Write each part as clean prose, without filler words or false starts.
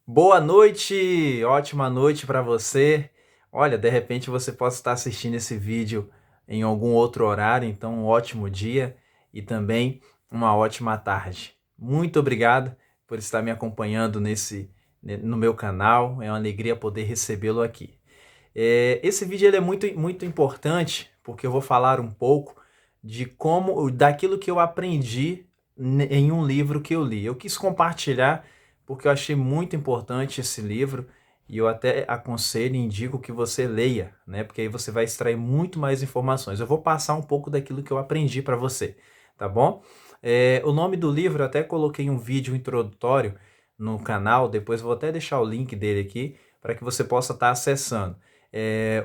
Boa noite, ótima noite para você. Olha, de repente você possa estar assistindo esse vídeo em algum outro horário, então um ótimo dia e também uma ótima tarde. Muito obrigado por estar me acompanhando no meu canal. É uma alegria poder recebê-lo aqui. Esse vídeo ele é muito importante porque eu vou falar um pouco daquilo que eu aprendi em um livro que eu li. Eu quis compartilhar porque eu achei muito importante esse livro e eu até aconselho e indico que você leia, né? Porque aí você vai extrair muito mais informações. Eu vou passar um pouco daquilo que eu aprendi para você, tá bom? O nome do livro, eu até coloquei um vídeo introdutório no canal, depois eu vou até deixar o link dele aqui para que você possa estar acessando.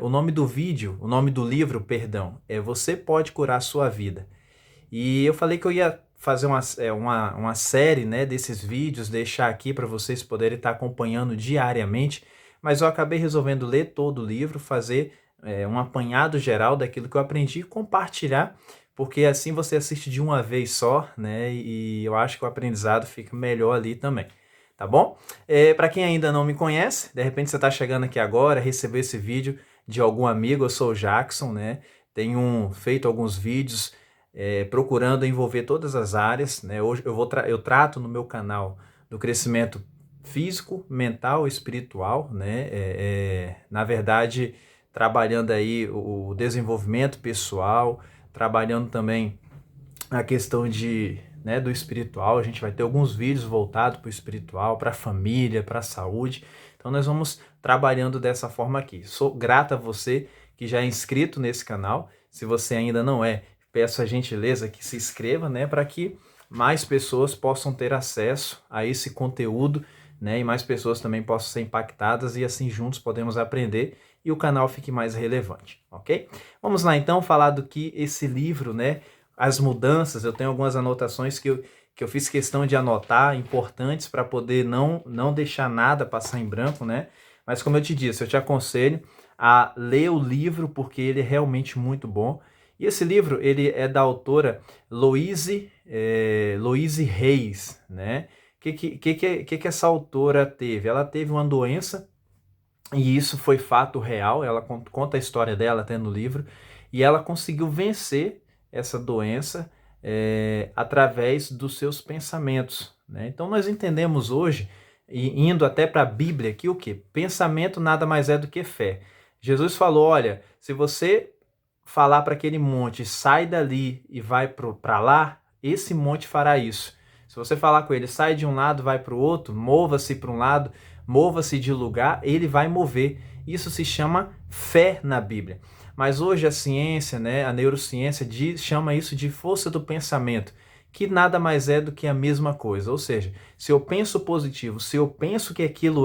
O nome do vídeo, o nome do livro, perdão, é Você Pode Curar a Sua Vida. E eu falei que eu ia fazer uma série, né, desses vídeos, deixar aqui para vocês poderem estar acompanhando diariamente, mas eu acabei resolvendo ler todo o livro, fazer um apanhado geral daquilo que eu aprendi e compartilhar, porque assim você assiste de uma vez só, né, e eu acho que o aprendizado fica melhor ali também. Tá bom? Para quem ainda não me conhece, de repente você está chegando aqui agora, recebeu esse vídeo de algum amigo, eu sou o Jackson, né? Tenho feito alguns vídeos procurando envolver todas as áreas, né? Hoje eu trato no meu canal do crescimento físico, mental e espiritual, né? Na verdade, trabalhando aí o desenvolvimento pessoal, trabalhando também a questão do espiritual. A gente vai ter alguns vídeos voltados para o espiritual, para a família, para a saúde. Então nós vamos trabalhando dessa forma aqui. Sou grato a você que já é inscrito nesse canal. Se você ainda não é, peço a gentileza que se inscreva, né, para que mais pessoas possam ter acesso a esse conteúdo, né, e mais pessoas também possam ser impactadas e assim juntos podemos aprender e o canal fique mais relevante, ok? Vamos lá então falar do que esse livro, né, as mudanças. Eu tenho algumas anotações que eu fiz questão de anotar, importantes para poder não deixar nada passar em branco, né? Mas como eu te disse, eu te aconselho a ler o livro porque ele é realmente muito bom. E esse livro, ele é da autora Louise Reis, né? O que essa autora teve? Ela teve uma doença, e isso foi fato real, ela conta a história dela até no livro, e ela conseguiu vencer essa doença através dos seus pensamentos, né? Então nós entendemos hoje, e indo até para a Bíblia, que o que? Pensamento nada mais é do que fé. Jesus falou, olha, se você falar para aquele monte, sai dali e vai para lá, esse monte fará isso. Se você falar com ele, sai de um lado, vai para o outro, mova-se para um lado, mova-se de lugar, ele vai mover. Isso se chama fé na Bíblia. Mas hoje a ciência, né, a neurociência chama isso de força do pensamento, que nada mais é do que a mesma coisa. Ou seja, se eu penso positivo, se eu penso que aquilo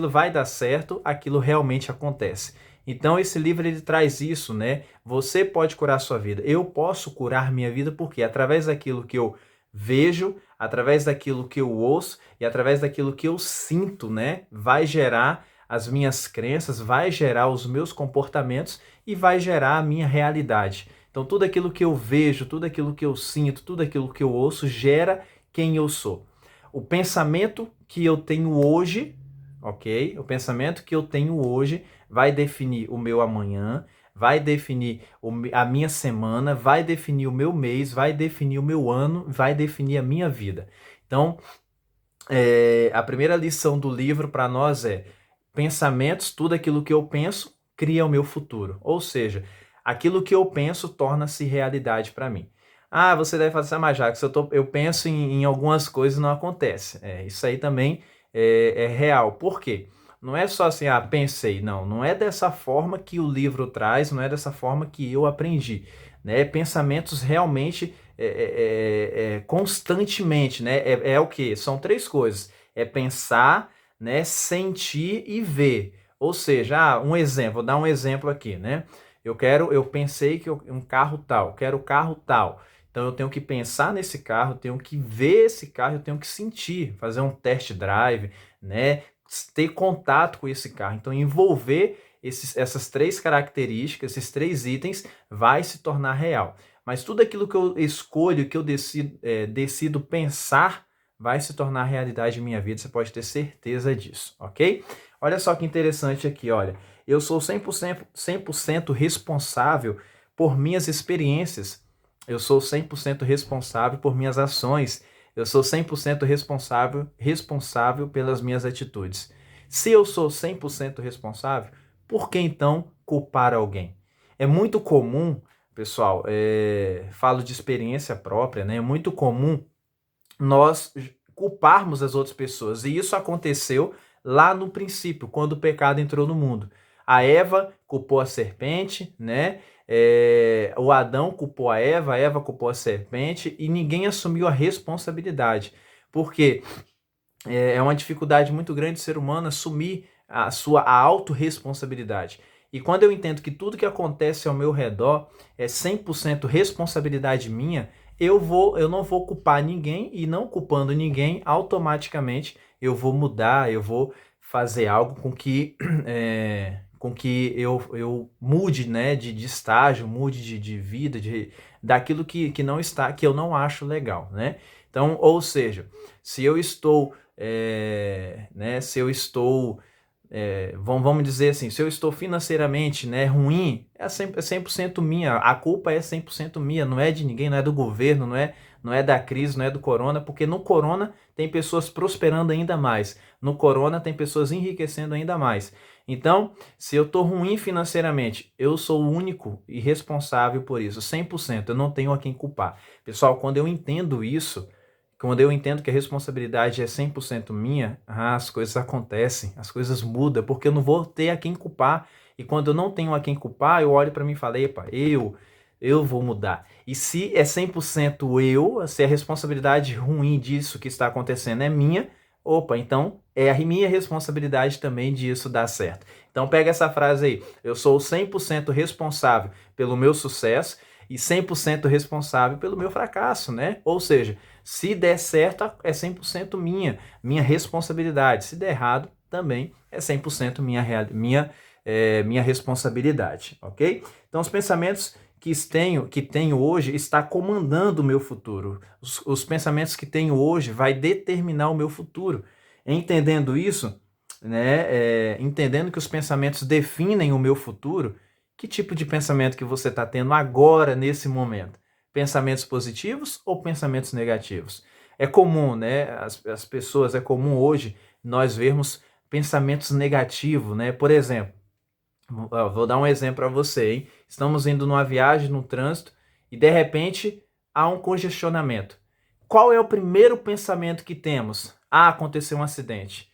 vai dar certo, aquilo realmente acontece. Então esse livro ele traz isso, né? Você pode curar a sua vida. Eu posso curar minha vida porque através daquilo que eu vejo, através daquilo que eu ouço e através daquilo que eu sinto, né, vai gerar as minhas crenças, vai gerar os meus comportamentos e vai gerar a minha realidade. Então tudo aquilo que eu vejo, tudo aquilo que eu sinto, tudo aquilo que eu ouço gera quem eu sou. O pensamento que eu tenho hoje, ok? O pensamento que eu tenho hoje vai definir o meu amanhã, vai definir a minha semana, vai definir o meu mês, vai definir o meu ano, vai definir a minha vida. Então, a primeira lição do livro para nós é: pensamentos, tudo aquilo que eu penso, cria o meu futuro. Ou seja, aquilo que eu penso torna-se realidade para mim. Ah, você deve falar assim, mas Jacques, eu penso em algumas coisas e não acontece. Isso aí também é real. Por quê? Não é só assim, pensei. Não, não é dessa forma que o livro traz, não é dessa forma que eu aprendi. Né? Pensamentos realmente constantemente, né? É o que? São três coisas. É pensar, né? Sentir e ver. Ou seja, um exemplo, vou dar um exemplo aqui, né? Eu pensei que um carro tal, quero o carro tal. Então eu tenho que pensar nesse carro, eu tenho que ver esse carro, eu tenho que sentir, fazer um test drive, né? Ter contato com esse carro. Então envolver essas três características, esses três itens, vai se tornar real. Mas tudo aquilo que eu escolho, que eu decido pensar, vai se tornar realidade em minha vida, você pode ter certeza disso, ok? Olha só que interessante aqui, olha, eu sou 100% responsável por minhas experiências, eu sou 100% responsável por minhas ações, eu sou 100% responsável pelas minhas atitudes. Se eu sou 100% responsável, por que então culpar alguém? É muito comum, pessoal, falo de experiência própria, né? É muito comum nós culparmos as outras pessoas. E isso aconteceu lá no princípio, quando o pecado entrou no mundo. A Eva culpou a serpente, né? O Adão culpou a Eva culpou a serpente e ninguém assumiu a responsabilidade. Porque é uma dificuldade muito grande do ser humano assumir a autorresponsabilidade. E quando eu entendo que tudo que acontece ao meu redor é 100% responsabilidade minha, eu não vou culpar ninguém e não culpando ninguém, automaticamente eu vou mudar, eu vou fazer algo com que eu mude, né, de estágio, mude de vida, daquilo que não está, que eu não acho legal, né? Então, ou seja, se eu estou né, se eu estou, vamos dizer assim, se eu estou financeiramente, né, ruim, é 100% minha, a culpa é 100% minha, não é de ninguém, não é do governo, não é da crise, não é do corona, porque no corona tem pessoas prosperando ainda mais, no corona tem pessoas enriquecendo ainda mais. Então, se eu estou ruim financeiramente, eu sou o único e responsável por isso, 100%, eu não tenho a quem culpar. Pessoal, quando eu entendo isso, quando eu entendo que a responsabilidade é 100% minha, as coisas acontecem, as coisas mudam, porque eu não vou ter a quem culpar. E quando eu não tenho a quem culpar, eu olho para mim e falo, epa, eu vou mudar. E se é 100% eu, se a responsabilidade ruim disso que está acontecendo é minha, opa, então é a minha responsabilidade também disso dar certo. Então pega essa frase aí, eu sou 100% responsável pelo meu sucesso e 100% responsável pelo meu fracasso, né? Ou seja, se der certo, é 100% minha responsabilidade. Se der errado, também é 100% minha responsabilidade, ok? Então, os pensamentos que tenho hoje está comandando o meu futuro. Os pensamentos que tenho hoje vai determinar o meu futuro. Entendendo isso, né, entendendo que os pensamentos definem o meu futuro, que tipo de pensamento que você está tendo agora, nesse momento? Pensamentos positivos ou pensamentos negativos? É comum, né? As pessoas, é comum hoje nós vermos pensamentos negativos, né? Por exemplo, vou dar um exemplo para você, hein? Estamos indo numa viagem, no trânsito, e de repente há um congestionamento. Qual é o primeiro pensamento que temos? Ah, aconteceu um acidente.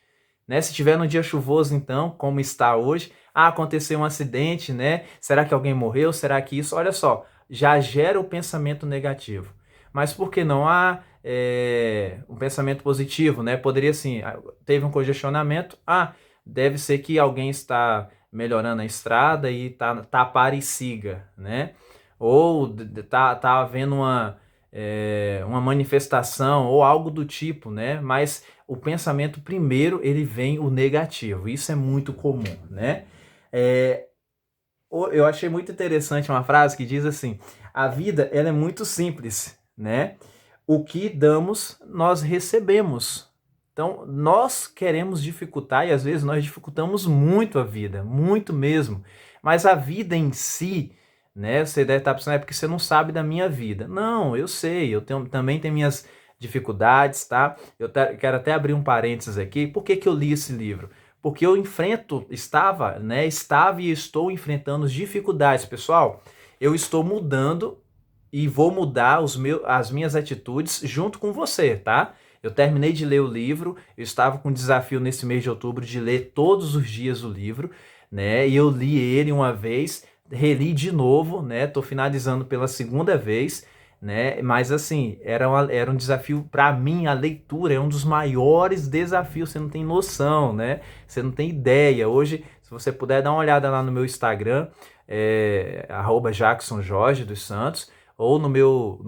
Né? Se tiver num dia chuvoso, então, como está hoje, aconteceu um acidente, né? Será que alguém morreu? Será que isso? Olha só, já gera o pensamento negativo. Mas por que não há um pensamento positivo, né? Poderia assim, teve um congestionamento, deve ser que alguém está melhorando a estrada e tá parecida, né? Ou tá havendo uma manifestação ou algo do tipo, né? Mas o pensamento primeiro ele vem o negativo. Isso é muito comum, né? Eu achei muito interessante uma frase que diz assim: a vida ela é muito simples, né? O que damos, nós recebemos. Então, nós queremos dificultar e às vezes nós dificultamos muito a vida, muito mesmo. Mas a vida em si, né? Você deve estar pensando, é porque você não sabe da minha vida. Não, eu sei, também tenho minhas dificuldades, tá? Quero até abrir um parênteses aqui. Por que eu li esse livro? Porque eu estava e estou enfrentando dificuldades, pessoal. Eu estou mudando e vou mudar as minhas atitudes junto com você, tá? Eu terminei de ler o livro, eu estava com um desafio nesse mês de outubro de ler todos os dias o livro, né? E eu li ele uma vez, reli de novo, né? Tô finalizando pela segunda vez, né? Mas assim, era um desafio para mim, a leitura é um dos maiores desafios, você não tem noção, né? Você não tem ideia. Hoje, se você puder dar uma olhada lá no meu Instagram, @Jackson Jorge dos Santos, ou no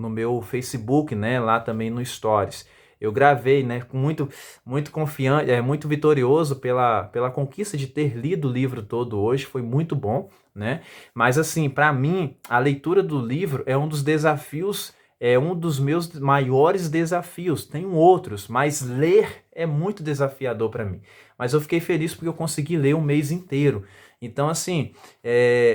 meu Facebook, né? Lá também no Stories. Eu gravei, né, com muito confiante, muito vitorioso pela conquista de ter lido o livro todo hoje, foi muito bom, né? Mas assim, para mim, a leitura do livro é um dos desafios é um dos meus maiores desafios. Tenho outros, mas ler é muito desafiador para mim. Mas eu fiquei feliz porque eu consegui ler um mês inteiro. Então, assim,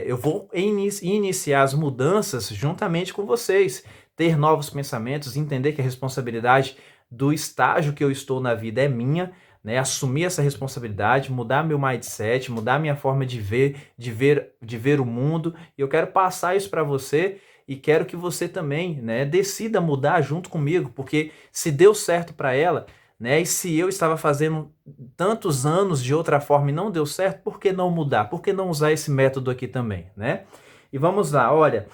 eu vou iniciar as mudanças juntamente com vocês, ter novos pensamentos, entender que a responsabilidade do estágio que eu estou na vida é minha, né? Assumir essa responsabilidade, mudar meu mindset, mudar minha forma de ver o mundo. E eu quero passar isso para você e quero que você também, né, decida mudar junto comigo, porque se deu certo para ela, né, e se eu estava fazendo tantos anos de outra forma e não deu certo, por que não mudar? Por que não usar esse método aqui também, né? E vamos lá, olha,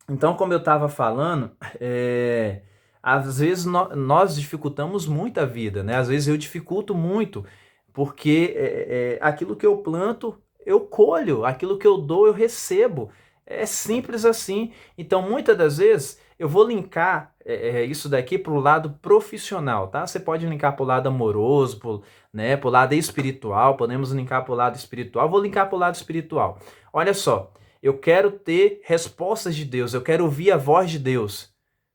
então, como eu estava falando, às vezes nós dificultamos muito a vida, né? Às vezes eu dificulto muito, porque aquilo que eu planto, eu colho, aquilo que eu dou, eu recebo. É simples assim. Então, muitas das vezes, eu vou linkar isso daqui para o lado profissional, tá? Você pode linkar para o lado amoroso, né, para o lado espiritual, podemos linkar para o lado espiritual. Vou linkar para o lado espiritual. Olha só. Eu quero ter respostas de Deus, eu quero ouvir a voz de Deus.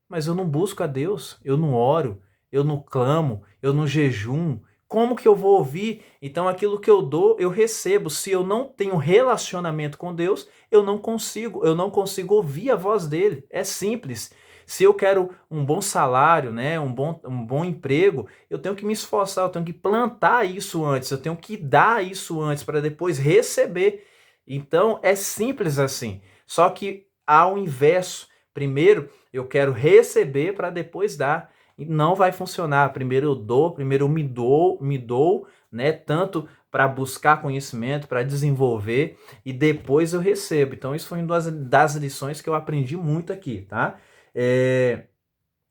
Mas eu não busco a Deus, eu não oro, eu não clamo, eu não jejum. Como que eu vou ouvir? Então aquilo que eu dou, eu recebo. Se eu não tenho relacionamento com Deus, eu não consigo ouvir a voz dele. É simples. Se eu quero um bom salário, né, um bom emprego, eu tenho que me esforçar, eu tenho que plantar isso antes, eu tenho que dar isso antes para depois receber. Então é simples assim. Só que ao inverso, primeiro eu quero receber para depois dar. E não vai funcionar. Primeiro eu dou, primeiro eu me dou, né? Tanto para buscar conhecimento, para desenvolver e depois eu recebo. Então isso foi uma das lições que eu aprendi muito aqui, tá?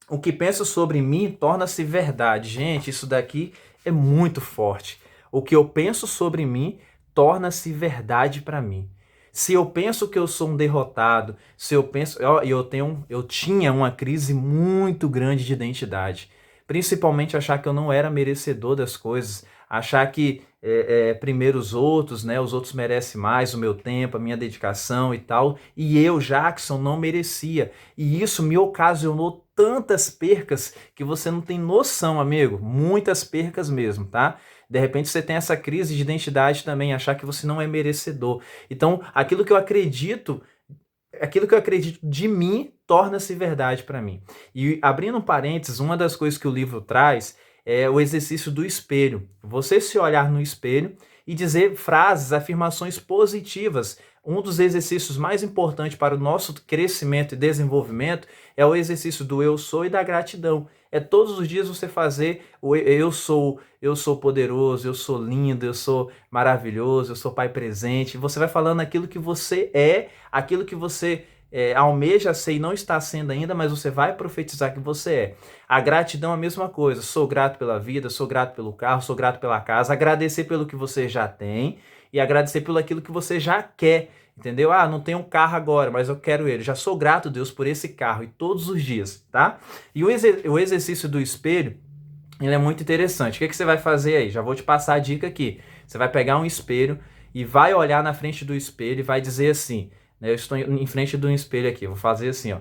O que penso sobre mim torna-se verdade. Gente, isso daqui é muito forte. O que eu penso sobre mim torna-se verdade para mim. Se eu penso que eu sou um derrotado, se eu penso, eu tinha uma crise muito grande de identidade, principalmente achar que eu não era merecedor das coisas, achar que primeiro os outros, né, os outros merecem mais o meu tempo, a minha dedicação e tal, e eu, Jackson, não merecia. E isso me ocasionou tantas percas que você não tem noção, amigo, muitas percas mesmo, tá? De repente você tem essa crise de identidade também, achar que você não é merecedor. Então, aquilo que eu acredito de mim torna-se verdade para mim. E abrindo um parênteses, uma das coisas que o livro traz é o exercício do espelho. Você se olhar no espelho e dizer frases, afirmações positivas. Um dos exercícios mais importantes para o nosso crescimento e desenvolvimento é o exercício do eu sou e da gratidão. É todos os dias você fazer o eu sou poderoso, eu sou lindo, eu sou maravilhoso, eu sou pai presente. Você vai falando aquilo que você é, aquilo que você almeja ser e não está sendo ainda, mas você vai profetizar que você é. A gratidão é a mesma coisa. Sou grato pela vida, sou grato pelo carro, sou grato pela casa. Agradecer pelo que você já tem e agradecer pelo aquilo que você já quer. Entendeu? Ah, não tenho um carro agora, mas eu quero ele. Já sou grato, Deus, por esse carro e todos os dias, tá? E o exercício do espelho, ele é muito interessante. O que você vai fazer aí? Já vou te passar a dica aqui. Você vai pegar um espelho e vai olhar na frente do espelho e vai dizer assim, né? Eu estou em frente de um espelho aqui, vou fazer assim, ó.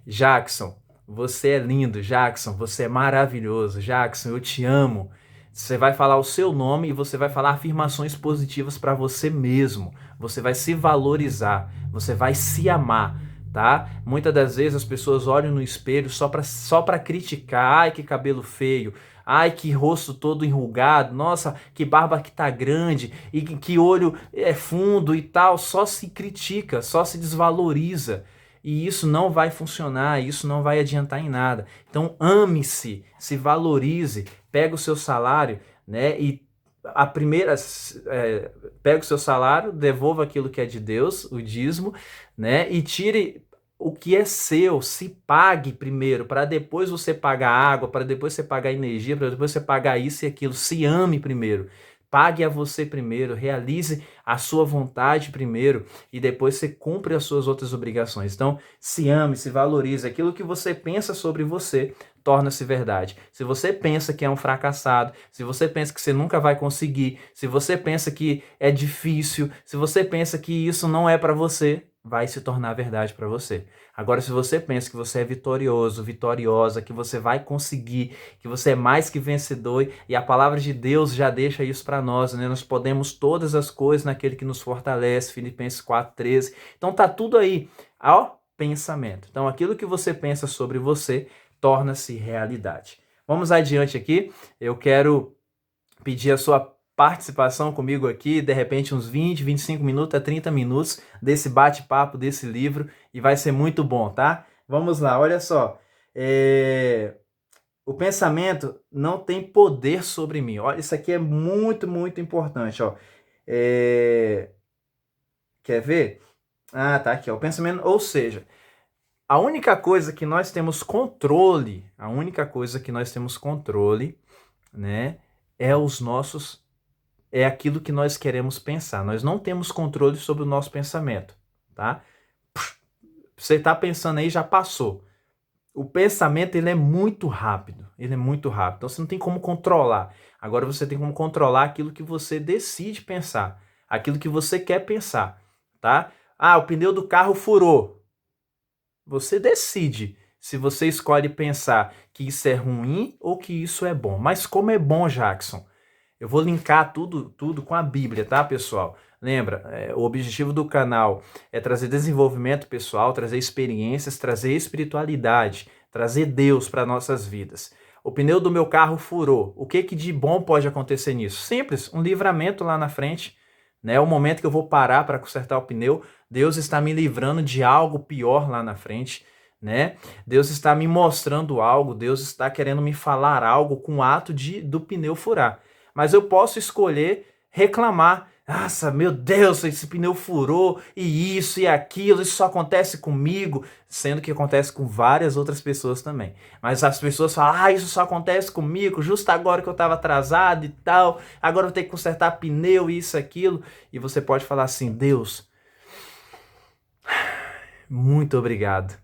Jackson, você é lindo. Jackson, você é maravilhoso. Jackson, eu te amo. Você vai falar o seu nome e você vai falar afirmações positivas para você mesmo. Você vai se valorizar, você vai se amar, tá? Muitas das vezes as pessoas olham no espelho só para criticar. Ai, que cabelo feio. Ai, que rosto todo enrugado. Nossa, que barba que tá grande. E que olho é fundo e tal. Só se critica, só se desvaloriza. E isso não vai funcionar, isso não vai adiantar em nada. Então ame-se, se valorize, pega o seu salário, né? E a primeira, pega o seu salário, devolva aquilo que é de Deus, o dízimo, né? E tire o que é seu, se pague primeiro, para depois você pagar água, para depois você pagar energia, para depois você pagar isso e aquilo. Se ame primeiro. Pague a você primeiro, realize a sua vontade primeiro e depois você cumpre as suas outras obrigações. Então, se ame, se valorize. Aquilo que você pensa sobre você torna-se verdade. Se você pensa que é um fracassado, se você pensa que você nunca vai conseguir, se você pensa que é difícil, se você pensa que isso não é para você, vai se tornar verdade para você. Agora, se você pensa que você é vitorioso, vitoriosa, que você vai conseguir, que você é mais que vencedor, e a palavra de Deus já deixa isso para nós, né? Nós podemos todas as coisas naquele que nos fortalece, Filipenses 4:13. Então tá tudo aí, ao pensamento. Então aquilo que você pensa sobre você torna-se realidade. Vamos adiante aqui. Eu quero pedir a sua participação comigo aqui, de repente uns 20, 25 minutos a 30 minutos desse bate-papo, desse livro, e vai ser muito bom, tá? Vamos lá, olha só. O pensamento não tem poder sobre mim. Olha, isso aqui é muito, muito importante, ó. Quer ver? Ah, tá aqui, ó. O pensamento, ou seja, a única coisa que nós temos controle, né, é aquilo que nós queremos pensar. Nós não temos controle sobre o nosso pensamento, tá? Você está pensando aí, já passou. O pensamento, ele é muito rápido. Então você não tem como controlar. Agora você tem como controlar aquilo que você decide pensar, aquilo que você quer pensar, tá? Ah, o pneu do carro furou. Você decide se você escolhe pensar que isso é ruim ou que isso é bom. Mas como é bom, Jackson? Eu vou linkar tudo com a Bíblia, tá, pessoal? Lembra, o objetivo do canal é trazer desenvolvimento pessoal, trazer experiências, trazer espiritualidade, trazer Deus para nossas vidas. O pneu do meu carro furou. O que de bom pode acontecer nisso? Simples, um livramento lá na frente, né? O momento que eu vou parar para consertar o pneu, Deus está me livrando de algo pior lá na frente, né? Deus está me mostrando algo, Deus está querendo me falar algo com o ato do pneu furar. Mas eu posso escolher reclamar. Nossa, meu Deus, esse pneu furou, e isso e aquilo, isso só acontece comigo, sendo que acontece com várias outras pessoas também. Mas as pessoas falam, isso só acontece comigo, justo agora que eu estava atrasado e tal, agora eu vou ter que consertar pneu, isso, aquilo. E você pode falar assim, Deus, muito obrigado.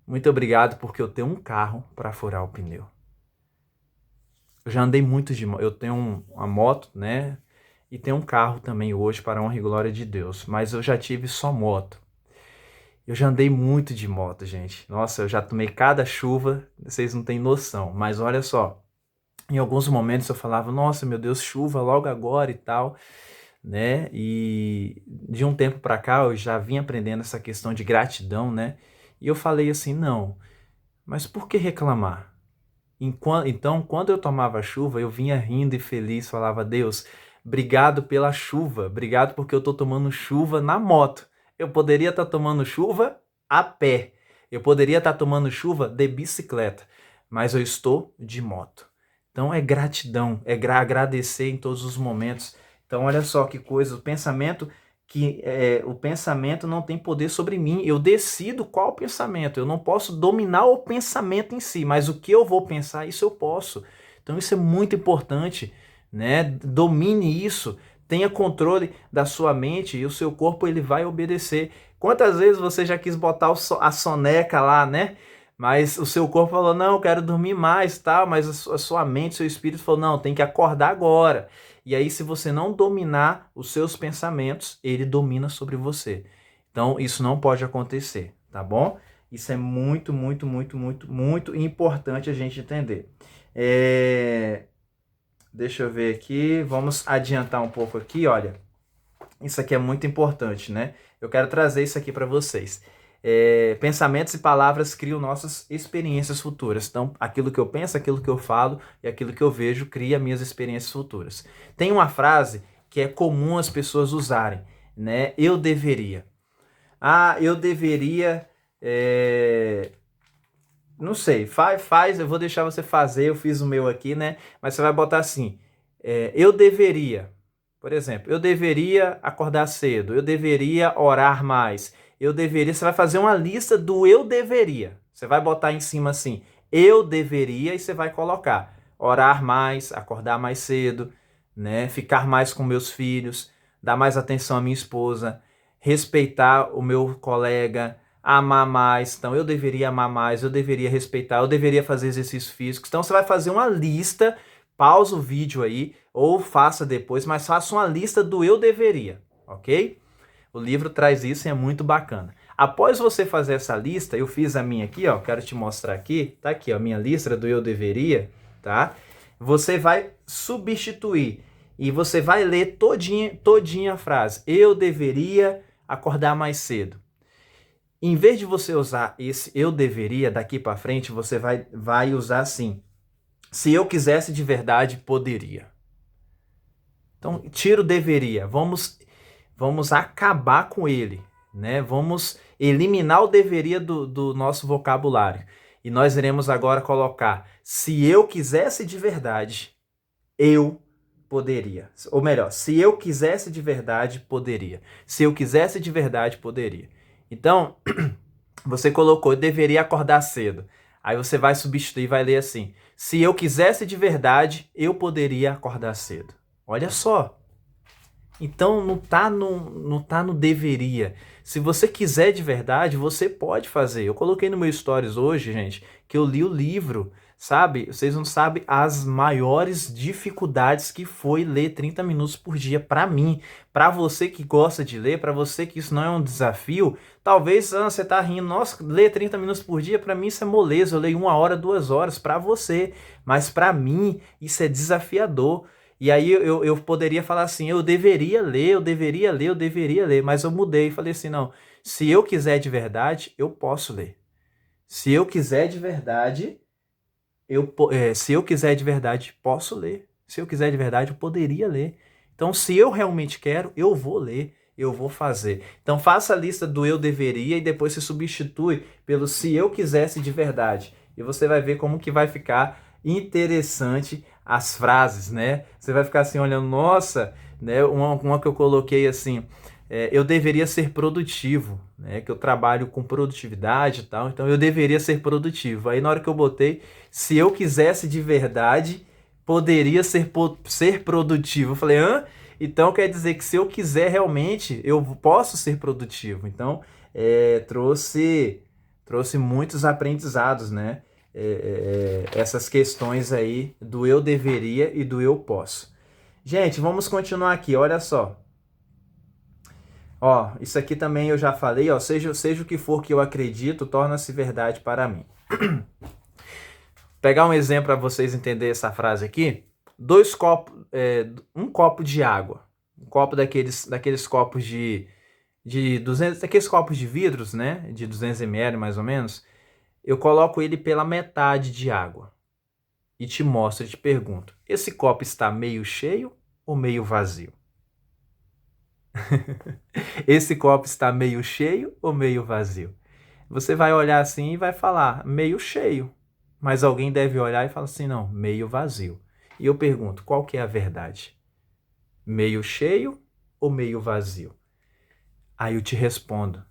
Muito obrigado porque eu tenho um carro para furar o pneu. Eu já andei muito de moto, eu tenho uma moto, né? E tenho um carro também hoje, para a honra e glória de Deus. Mas eu já tive só moto. Eu já andei muito de moto, gente. Nossa, eu já tomei cada chuva, vocês não têm noção. Mas olha só, em alguns momentos eu falava, nossa, meu Deus, chuva logo agora e tal, né? E de um tempo para cá eu já vim aprendendo essa questão de gratidão, né? E eu falei assim, não, mas por que reclamar? Então, quando eu tomava chuva, eu vinha rindo e feliz, falava, Deus, obrigado pela chuva, obrigado porque eu estou tomando chuva na moto. Eu poderia estar tomando chuva a pé, eu poderia estar tomando chuva de bicicleta, mas eu estou de moto. Então é gratidão, é agradecer em todos os momentos. Então olha só que coisa, o pensamento não tem poder sobre mim. Eu decido qual pensamento. Eu não posso dominar o pensamento em si, mas o que eu vou pensar, isso eu posso. Então isso é muito importante, né? Domine isso, tenha controle da sua mente e o seu corpo ele vai obedecer. Quantas vezes você já quis botar a soneca lá, né? Mas o seu corpo falou, não, eu quero dormir mais, tal, mas a sua mente, seu espírito falou, não, tem que acordar agora. E aí, se você não dominar os seus pensamentos, ele domina sobre você. Então, isso não pode acontecer, tá bom? Isso é muito, muito, muito, muito, muito importante a gente entender. Deixa eu ver aqui, vamos adiantar um pouco aqui, olha. Isso aqui é muito importante, né? Eu quero trazer isso aqui para vocês. Pensamentos e palavras criam nossas experiências futuras. Então, aquilo que eu penso, aquilo que eu falo e aquilo que eu vejo cria minhas experiências futuras. Tem uma frase que é comum as pessoas usarem, né? Eu deveria. Eu deveria... Não sei, faz, eu vou deixar você fazer, eu fiz o meu aqui, né? Mas você vai botar assim, eu deveria, por exemplo, eu deveria acordar cedo, eu deveria orar mais, você vai fazer uma lista do eu deveria. Você vai botar em cima assim, eu deveria, e você vai colocar orar mais, acordar mais cedo, né? Ficar mais com meus filhos, dar mais atenção à minha esposa, respeitar o meu colega, amar mais. Então eu deveria amar mais, eu deveria respeitar, eu deveria fazer exercícios físicos. Então você vai fazer uma lista, pausa o vídeo aí, ou faça depois, mas faça uma lista do eu deveria, ok? O livro traz isso e é muito bacana. Após você fazer essa lista, eu fiz a minha aqui, ó, quero te mostrar aqui, tá aqui, ó, a minha lista do eu deveria, tá? Você vai substituir e você vai ler todinha a frase. Eu deveria acordar mais cedo. Em vez de você usar esse eu deveria, daqui para frente, você vai usar assim. Se eu quisesse de verdade, poderia. Então, tira o deveria. Vamos acabar com ele, né? Vamos eliminar o deveria do nosso vocabulário. E nós iremos agora colocar, se eu quisesse de verdade, eu poderia. Ou melhor, se eu quisesse de verdade, poderia. Se eu quisesse de verdade, poderia. Então, você colocou, eu deveria acordar cedo. Aí você vai substituir e vai ler assim, se eu quisesse de verdade, eu poderia acordar cedo. Olha só. Então não tá no deveria. Se você quiser de verdade, você pode fazer. Eu coloquei no meu stories hoje, gente, que eu li o livro, sabe? Vocês não sabem as maiores dificuldades que foi ler 30 minutos por dia para mim. Para você que gosta de ler, para você que isso não é um desafio, talvez você tá rindo, nossa, ler 30 minutos por dia, para mim isso é moleza. Eu leio 1 hora, 2 horas para você, mas para mim isso é desafiador. E aí eu poderia falar assim, eu deveria ler, mas eu mudei e falei assim, não, se eu quiser de verdade, eu posso ler. Se eu quiser de verdade, se eu quiser de verdade, posso ler. Se eu quiser de verdade, eu poderia ler. Então, se eu realmente quero, eu vou ler, eu vou fazer. Então, faça a lista do eu deveria e depois se substitui pelo se eu quisesse de verdade. E você vai ver como que vai ficar interessante as frases, né? Você vai ficar assim olhando, nossa, né? Uma que eu coloquei assim, eu deveria ser produtivo, né? Que eu trabalho com produtividade e tal, então eu deveria ser produtivo. Aí na hora que eu botei, se eu quisesse de verdade, poderia ser produtivo. Eu falei, hã? Então quer dizer que se eu quiser realmente, eu posso ser produtivo. Então trouxe muitos aprendizados, né? Essas questões aí do eu deveria e do eu posso. Gente, vamos continuar aqui, olha só. Ó, isso aqui também eu já falei, ó, seja o que for que eu acredito, torna-se verdade para mim. Pegar um exemplo para vocês entenderem essa frase aqui. Um copo de água. Um copo daqueles copos de 200, daqueles copos de vidros, né? De 200 ml mais ou menos. Eu coloco ele pela metade de água e te mostro, te pergunto, esse copo está meio cheio ou meio vazio? Esse copo está meio cheio ou meio vazio? Você vai olhar assim e vai falar, meio cheio. Mas alguém deve olhar e falar assim, não, meio vazio. E eu pergunto, qual que é a verdade? Meio cheio ou meio vazio? Aí eu te respondo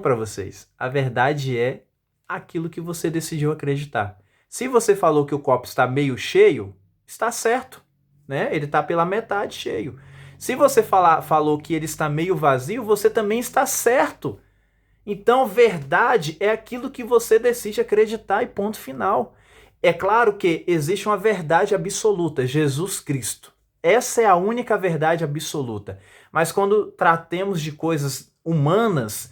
para vocês, a verdade é aquilo que você decidiu acreditar. Se você falou que o copo está meio cheio, está certo, né? Ele está pela metade cheio. Se você falou que ele está meio vazio, você também está certo. Então, verdade é aquilo que você decide acreditar e ponto final. É claro que existe uma verdade absoluta, Jesus Cristo. Essa é a única verdade absoluta. Mas quando tratemos de coisas humanas,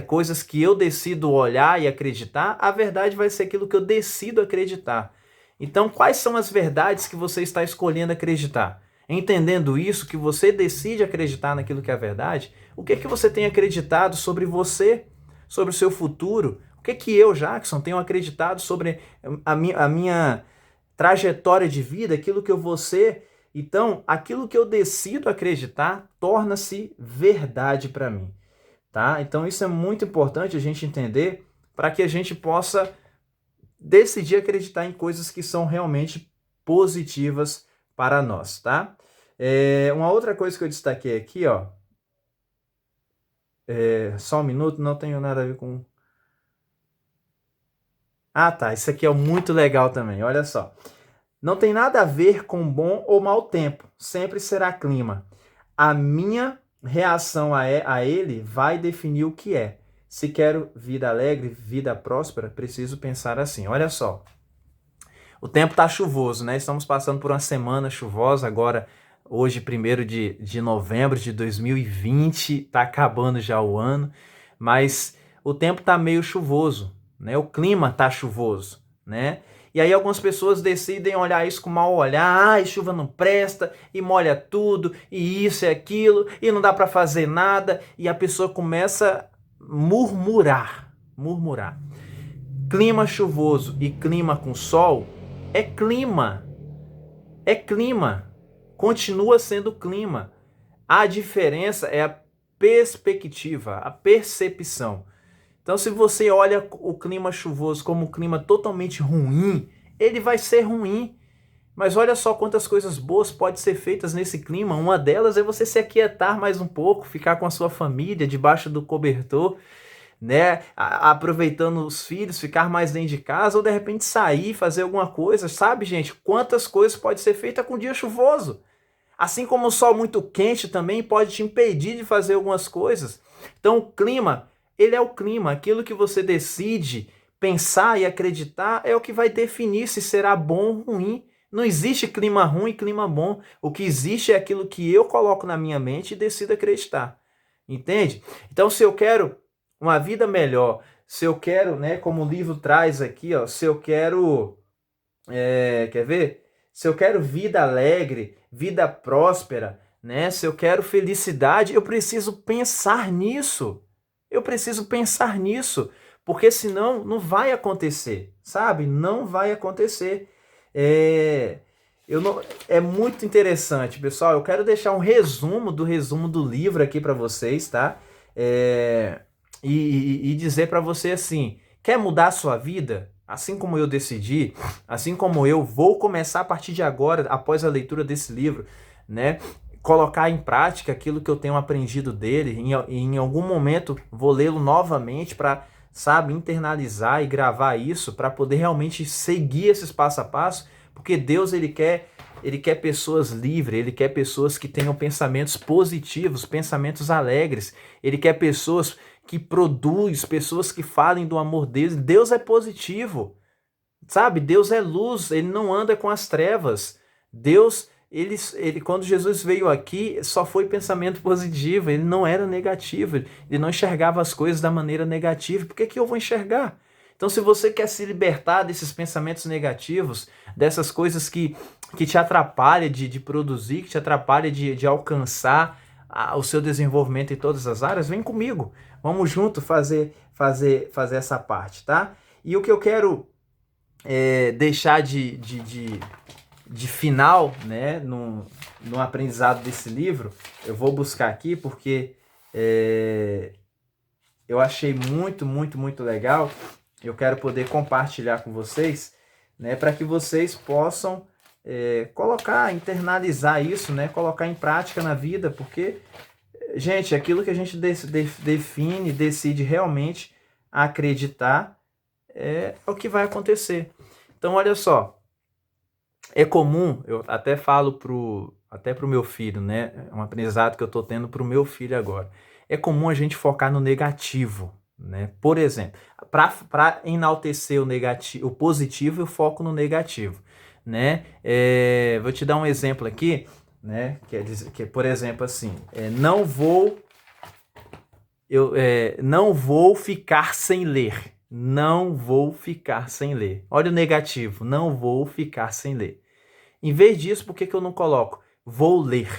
coisas que eu decido olhar e acreditar, a verdade vai ser aquilo que eu decido acreditar. Então, quais são as verdades que você está escolhendo acreditar? Entendendo isso, que você decide acreditar naquilo que é a verdade, o que é que você tem acreditado sobre você, sobre o seu futuro? O que é que eu, Jackson, tenho acreditado sobre a minha trajetória de vida, aquilo que eu vou ser? Então, aquilo que eu decido acreditar torna-se verdade para mim. Tá? Então isso é muito importante a gente entender para que a gente possa decidir acreditar em coisas que são realmente positivas para nós, tá? Uma outra coisa que eu destaquei aqui, ó, só um minuto, não tenho nada a ver com... Ah, tá, isso aqui é muito legal também, olha só. Não tem nada a ver com bom ou mau tempo, sempre será clima. A minha reação a ele vai definir o que é. Se quero vida alegre, vida próspera, preciso pensar assim. Olha só, o tempo está chuvoso, né? Estamos passando por uma semana chuvosa agora Hoje, 1º de novembro de 2020, tá acabando já o ano, mas o tempo tá meio chuvoso, né? O clima tá chuvoso, né? E aí algumas pessoas decidem olhar isso com mau olhar, chuva não presta, e molha tudo, e isso e aquilo, e não dá para fazer nada, e a pessoa começa a murmurar. Clima chuvoso e clima com sol é clima, continua sendo clima. A diferença é a perspectiva, a percepção. Então, se você olha o clima chuvoso como um clima totalmente ruim, ele vai ser ruim. Mas olha só quantas coisas boas podem ser feitas nesse clima. Uma delas é você se aquietar mais um pouco, ficar com a sua família debaixo do cobertor, né? Aproveitando os filhos, ficar mais dentro de casa, ou de repente sair, fazer alguma coisa. Sabe, gente, quantas coisas podem ser feitas com dia chuvoso? Assim como o sol muito quente também pode te impedir de fazer algumas coisas. Então o clima, ele é o clima. Aquilo que você decide pensar e acreditar é o que vai definir se será bom ou ruim. Não existe clima ruim e clima bom. O que existe é aquilo que eu coloco na minha mente e decido acreditar. Entende? Então, se eu quero uma vida melhor, se eu quero, né, como o livro traz aqui, ó, se eu quero, quer ver? Se eu quero vida alegre, vida próspera, né? Se eu quero felicidade, eu preciso pensar nisso. Eu preciso pensar nisso, porque senão não vai acontecer, sabe? Não vai acontecer. É muito interessante, pessoal. Eu quero deixar um resumo do livro aqui para vocês, tá? E dizer para você assim: quer mudar a sua vida? Assim como eu decidi, assim como eu vou começar a partir de agora, após a leitura desse livro, né? Colocar em prática aquilo que eu tenho aprendido dele. Em algum momento vou lê-lo novamente para, sabe, internalizar e gravar isso para poder realmente seguir esses passo a passo, porque Deus ele quer pessoas livres, ele quer pessoas que tenham pensamentos positivos, pensamentos alegres, ele quer pessoas que produzem, pessoas que falem do amor deles. Deus é positivo, sabe? Deus é luz, ele não anda com as trevas. Deus, ele quando Jesus veio aqui, só foi pensamento positivo, ele não era negativo, ele não enxergava as coisas da maneira negativa. Por que eu vou enxergar? Então, se você quer se libertar desses pensamentos negativos, dessas coisas que te atrapalham de produzir, que te atrapalham de alcançar o seu desenvolvimento em todas as áreas, vem comigo. Vamos junto fazer essa parte, tá? E o que eu quero deixar de final, né, no aprendizado desse livro, eu vou buscar aqui porque eu achei muito, muito, muito legal. Eu quero poder compartilhar com vocês, né, para que vocês possam colocar, internalizar isso, né, colocar em prática na vida, porque, gente, aquilo que a gente define, decide realmente acreditar é o que vai acontecer. Então, olha só, é comum, eu até falo pro meu filho, né, é um aprendizado que eu estou tendo pro meu filho agora. É comum a gente focar no negativo, né? Por exemplo, para enaltecer o negativo, o positivo, eu foco no negativo, né? Vou te dar um exemplo aqui, né? Por exemplo, assim, não vou ficar sem ler. Não vou ficar sem ler. Olha o negativo, não vou ficar sem ler. Em vez disso, por que eu não coloco? Vou ler.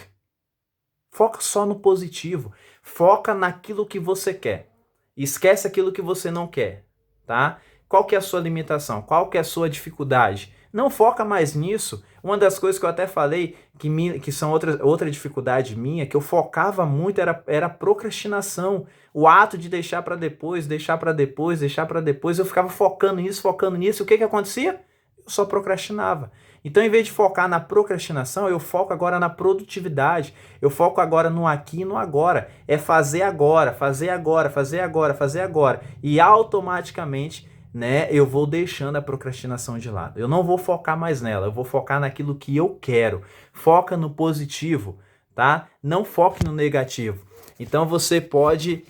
Foca só no positivo. Foca naquilo que você quer. Esquece aquilo que você não quer, tá? Qual que é a sua limitação? Qual que é a sua dificuldade? Não foca mais nisso. Uma das coisas que eu até falei, que são outra dificuldade minha, que eu focava muito, era a procrastinação. O ato de deixar para depois, deixar para depois, deixar para depois. Eu ficava focando nisso. E o que acontecia? Eu só procrastinava. Então, em vez de focar na procrastinação, eu foco agora na produtividade. Eu foco agora no aqui e no agora. É fazer agora, fazer agora, fazer agora, fazer agora. E automaticamente, né, eu vou deixando a procrastinação de lado. Eu não vou focar mais nela, eu vou focar naquilo que eu quero. Foca no positivo, tá? Não foque no negativo. Então, você pode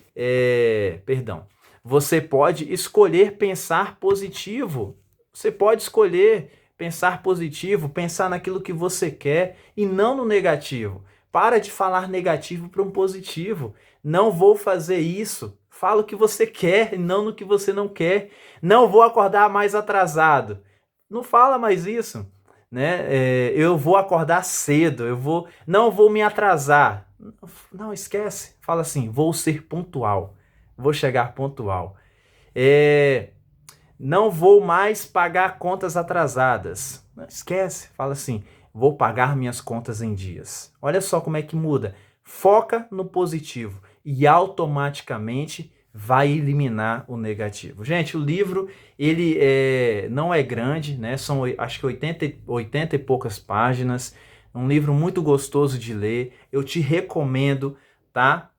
escolher pensar positivo. Você pode escolher Pensar positivo, pensar naquilo que você quer e não no negativo. Para de falar negativo para um positivo. Não vou fazer isso. Fala o que você quer e não no que você não quer. Não vou acordar mais atrasado. Não fala mais isso, né? Eu vou acordar cedo, não vou me atrasar. Não, esquece. Fala assim, vou ser pontual. Vou chegar pontual. Não vou mais pagar contas atrasadas. Não, esquece, fala assim, vou pagar minhas contas em dias. Olha só como é que muda. Foca no positivo e automaticamente vai eliminar o negativo. Gente, o livro ele não é grande, né? São acho que 80 e poucas páginas. Um livro muito gostoso de ler. Eu te recomendo, tá?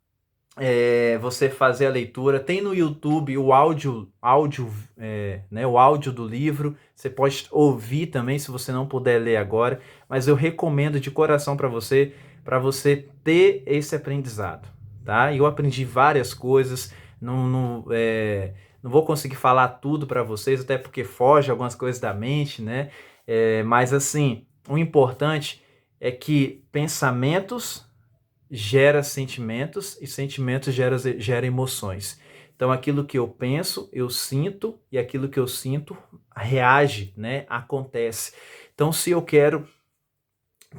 Você fazer a leitura. Tem no YouTube o áudio, né, o áudio do livro. Você pode ouvir também se você não puder ler agora, mas eu recomendo de coração para você ter esse aprendizado, tá? Eu aprendi várias coisas, não vou conseguir falar tudo para vocês, até porque foge algumas coisas da mente, né? Mas assim, o importante é que pensamentos gera sentimentos e sentimentos gera emoções. Então aquilo que eu penso, eu sinto e aquilo que eu sinto reage, né? Acontece. Então se eu quero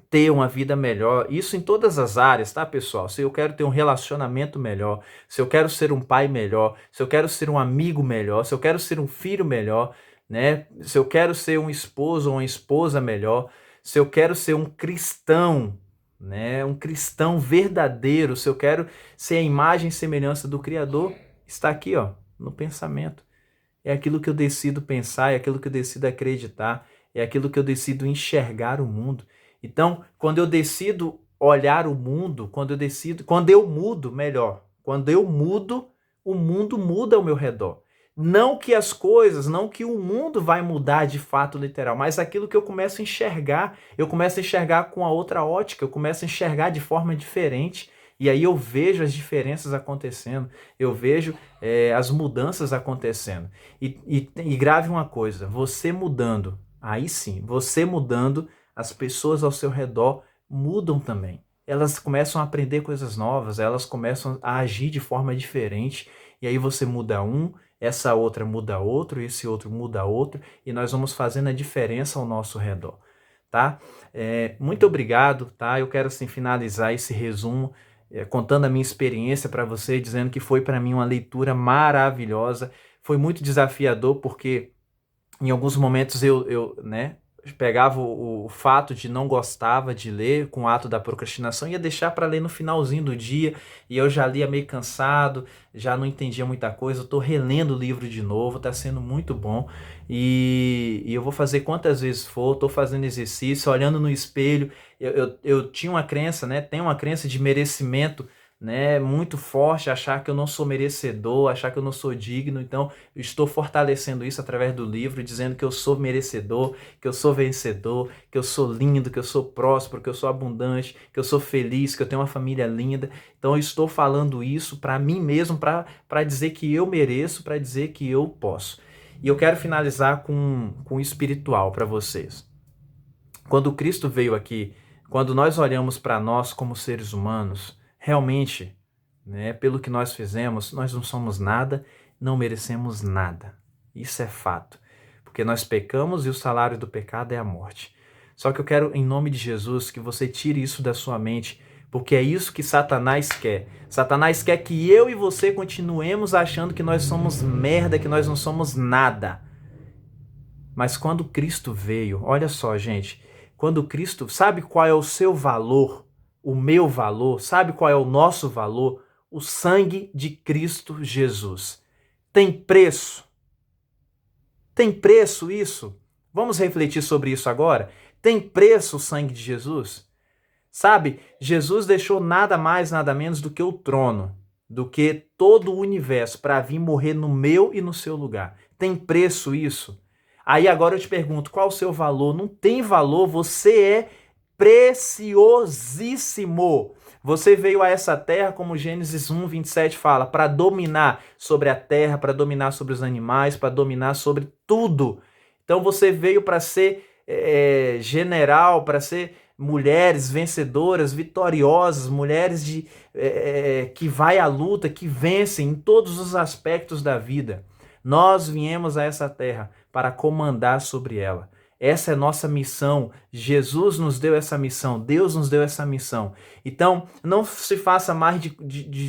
ter uma vida melhor, isso em todas as áreas, tá, pessoal? Se eu quero ter um relacionamento melhor, se eu quero ser um pai melhor, se eu quero ser um amigo melhor, se eu quero ser um filho melhor, né? Se eu quero ser um esposo ou uma esposa melhor, se eu quero ser um cristão, né? Um cristão verdadeiro, se eu quero ser a imagem e semelhança do Criador, está aqui, ó, no pensamento. É aquilo que eu decido pensar, é aquilo que eu decido acreditar, é aquilo que eu decido enxergar o mundo. Então, quando eu decido olhar o mundo, quando eu mudo, melhor, quando eu mudo, o mundo muda ao meu redor. Não que as coisas, não que o mundo vai mudar de fato literal, mas aquilo que eu começo a enxergar, eu começo a enxergar com a outra ótica, eu começo a enxergar de forma diferente, e aí eu vejo as diferenças acontecendo, eu vejo as mudanças acontecendo. E grave uma coisa, você mudando, aí sim, você mudando, as pessoas ao seu redor mudam também. Elas começam a aprender coisas novas, elas começam a agir de forma diferente, e aí você muda um, essa outra muda outro, esse outro muda outro, e nós vamos fazendo a diferença ao nosso redor, tá? Muito obrigado, tá? Eu quero assim finalizar esse resumo contando a minha experiência para você, dizendo que foi para mim uma leitura maravilhosa, foi muito desafiador porque em alguns momentos eu pegava o fato de não gostava de ler com o ato da procrastinação e ia deixar para ler no finalzinho do dia e eu já lia meio cansado, já não entendia muita coisa. Eu estou relendo o livro de novo, está sendo muito bom e eu vou fazer quantas vezes for, estou fazendo exercício, olhando no espelho. Eu tinha uma crença, né? Tenho uma crença de merecimento, né, muito forte, achar que eu não sou merecedor, achar que eu não sou digno. Então eu estou fortalecendo isso através do livro, dizendo que eu sou merecedor, que eu sou vencedor, que eu sou lindo, que eu sou próspero, que eu sou abundante, que eu sou feliz, que eu tenho uma família linda. Então eu estou falando isso para mim mesmo, para dizer que eu mereço, para dizer que eu posso. E eu quero finalizar com o espiritual para vocês. Quando Cristo veio aqui, quando nós olhamos para nós como seres humanos, realmente, né, pelo que nós fizemos, nós não somos nada, não merecemos nada. Isso é fato. Porque nós pecamos e o salário do pecado é a morte. Só que eu quero, em nome de Jesus, que você tire isso da sua mente, porque é isso que Satanás quer. Satanás quer que eu e você continuemos achando que nós somos merda, que nós não somos nada. Mas quando Cristo veio, olha só, gente, quando Cristo, sabe qual é o seu valor? O meu valor, sabe qual é o nosso valor? O sangue de Cristo Jesus. Tem preço? Tem preço isso? Vamos refletir sobre isso agora? Tem preço o sangue de Jesus? Sabe, Jesus deixou nada mais, nada menos do que o trono, do que todo o universo para vir morrer no meu e no seu lugar. Tem preço isso? Aí agora eu te pergunto, qual o seu valor? Não tem valor, você é preciosíssimo. Você veio a essa terra, como Gênesis 1, 27 fala, para dominar sobre a terra, para dominar sobre os animais, para dominar sobre tudo. Então você veio para ser general, para ser mulheres vencedoras, vitoriosas, mulheres que vai à luta, que vencem em todos os aspectos da vida. Nós viemos a essa terra para comandar sobre ela. Essa é nossa missão. Jesus nos deu essa missão. Deus nos deu essa missão. Então, não se faça mais de